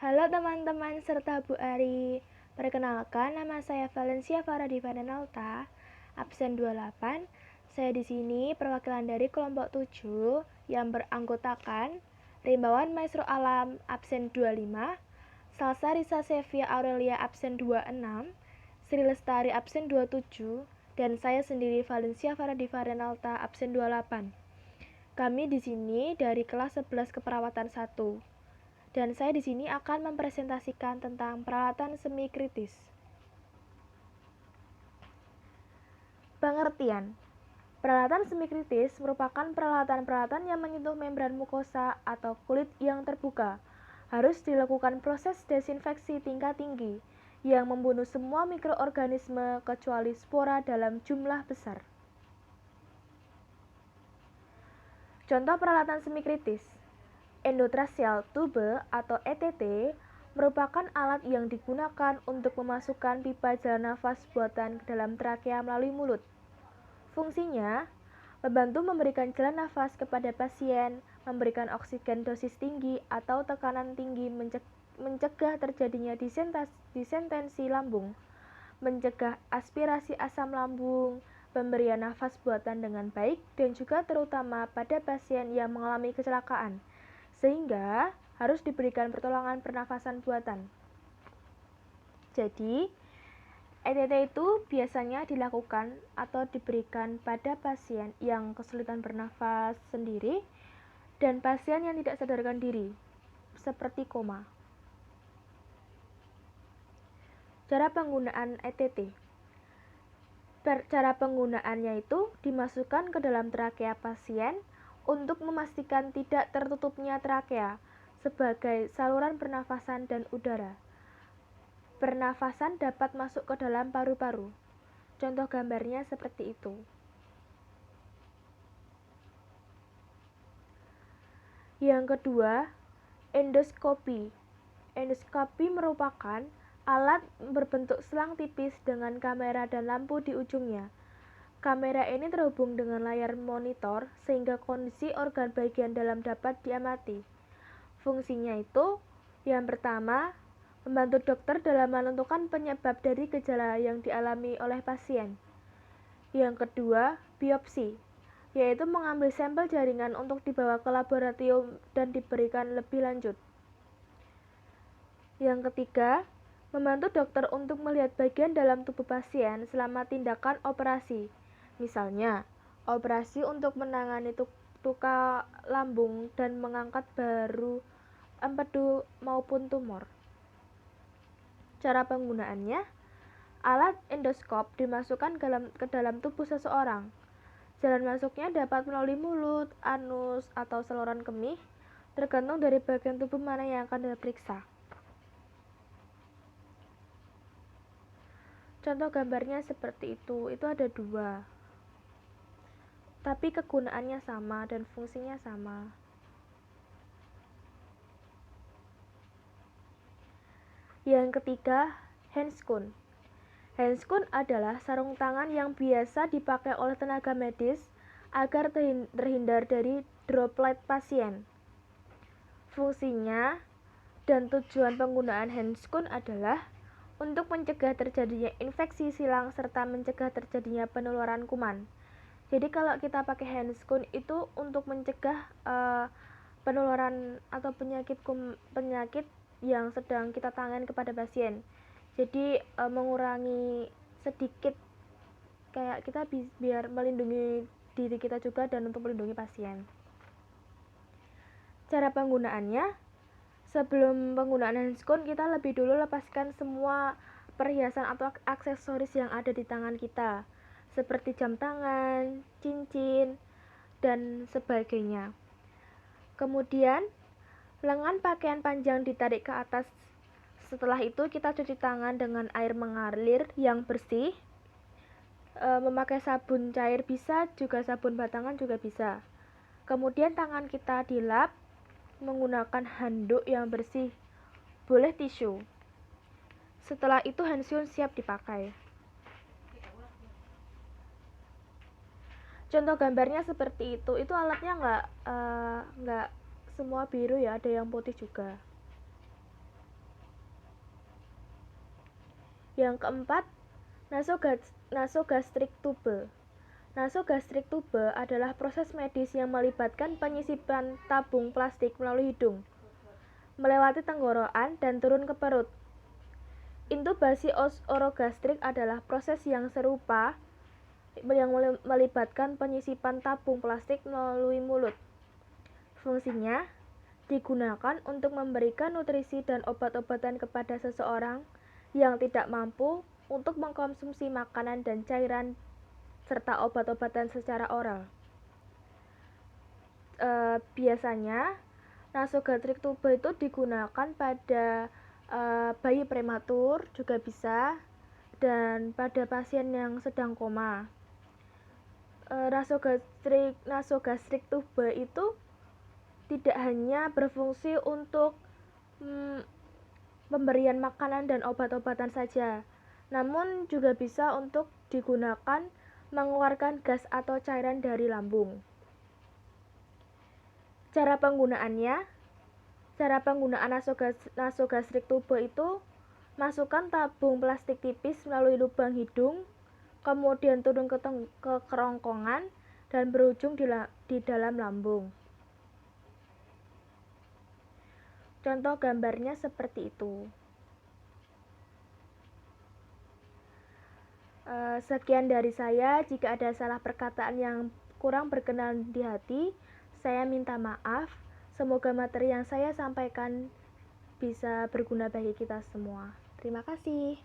Halo teman-teman serta Bu Ari. Perkenalkan, nama saya Valencia Faradi Vanenalta, absen 28. Saya di sini perwakilan dari kelompok 7 yang beranggotakan Rimbawan Maestro Alam absen 25, Salsa Risa Sevia Aurelia absen 26, Sri Lestari absen 27, dan saya sendiri Valencia Faradi Vanenalta absen 28. Kami di sini dari kelas 11 keperawatan 1. Dan saya di sini akan mempresentasikan tentang peralatan semi kritis. Pengertian. Peralatan semi kritis merupakan peralatan-peralatan yang menyentuh membran mukosa atau kulit yang terbuka. Harus dilakukan proses desinfeksi tingkat tinggi yang membunuh semua mikroorganisme kecuali spora dalam jumlah besar. Contoh peralatan semi kritis. Endotracheal tube atau ETT merupakan alat yang digunakan untuk memasukkan pipa jalan nafas buatan ke dalam trakea melalui mulut. Fungsinya, membantu memberikan jalan nafas kepada pasien, memberikan oksigen dosis tinggi atau tekanan tinggi, mencegah terjadinya disentensi lambung, mencegah aspirasi asam lambung, pemberian nafas buatan dengan baik, dan juga terutama pada pasien yang mengalami kecelakaan, sehingga harus diberikan pertolongan pernafasan buatan. Jadi, ETT itu biasanya dilakukan atau diberikan pada pasien yang kesulitan bernafas sendiri dan pasien yang tidak sadarkan diri, seperti koma. Cara penggunaan ETT. Cara penggunaannya itu dimasukkan ke dalam trakea pasien untuk memastikan tidak tertutupnya trakea sebagai saluran pernafasan dan udara. Pernafasan dapat masuk ke dalam paru-paru. Contoh gambarnya seperti itu. Yang kedua, endoskopi. Endoskopi merupakan alat berbentuk selang tipis dengan kamera dan lampu di ujungnya. Kamera ini terhubung dengan layar monitor sehingga kondisi organ bagian dalam dapat diamati. Fungsinya itu, yang pertama, membantu dokter dalam menentukan penyebab dari gejala yang dialami oleh pasien. Yang kedua, biopsi, yaitu mengambil sampel jaringan untuk dibawa ke laboratorium dan diberikan lebih lanjut. Yang ketiga, membantu dokter untuk melihat bagian dalam tubuh pasien selama tindakan operasi. Misalnya, operasi untuk menangani luka lambung dan mengangkat baru empedu maupun tumor. Cara penggunaannya, alat endoskop dimasukkan ke dalam tubuh seseorang. Jalan masuknya dapat melalui mulut, anus, atau saluran kemih, tergantung dari bagian tubuh mana yang akan diperiksa. Contoh gambarnya seperti itu ada dua. Tapi kegunaannya sama dan fungsinya sama. Yang ketiga, handscoon. Handscoon adalah sarung tangan yang biasa dipakai oleh tenaga medis agar terhindar dari droplet pasien. Fungsinya dan tujuan penggunaan handscoon adalah untuk mencegah terjadinya infeksi silang serta mencegah terjadinya penularan kuman. Jadi kalau kita pakai handscoon itu untuk mencegah penularan atau penyakit yang sedang kita tangani kepada pasien. Jadi mengurangi sedikit kayak kita biar melindungi diri kita juga dan untuk melindungi pasien. Cara penggunaannya, sebelum penggunaan handscoon kita lebih dulu lepaskan semua perhiasan atau aksesoris yang ada di tangan kita, seperti jam tangan, cincin, dan sebagainya. Kemudian, lengan pakaian panjang ditarik ke atas. Setelah itu kita cuci tangan dengan air mengalir yang bersih. Memakai sabun cair bisa, juga sabun batangan juga bisa. Kemudian tangan kita dilap menggunakan handuk yang bersih, boleh tisu. Setelah itu handscoon siap dipakai. Contoh gambarnya seperti itu alatnya nggak semua biru ya, ada yang putih juga. Yang keempat, nasogastrik tube. Nasogastrik tube adalah proses medis yang melibatkan penyisipan tabung plastik melalui hidung, melewati tenggorokan dan turun ke perut. Intubasi orogastrik adalah proses yang serupa yang melibatkan penyisipan tabung plastik melalui mulut. Fungsinya digunakan untuk memberikan nutrisi dan obat-obatan kepada seseorang yang tidak mampu untuk mengkonsumsi makanan dan cairan serta obat-obatan secara oral. Biasanya nasogastrik tube itu digunakan pada bayi prematur juga bisa, dan pada pasien yang sedang koma. Nasogastrik tube itu tidak hanya berfungsi untuk pemberian makanan dan obat-obatan saja, namun juga bisa untuk digunakan mengeluarkan gas atau cairan dari lambung. Cara penggunaan nasogastrik tube itu, masukkan tabung plastik tipis melalui lubang hidung, kemudian turun ke kerongkongan dan berujung di dalam lambung. Contoh gambarnya seperti itu. Sekian dari saya. Jika ada salah perkataan yang kurang berkenan di hati, saya minta maaf. Semoga materi yang saya sampaikan bisa berguna bagi kita semua. Terima kasih.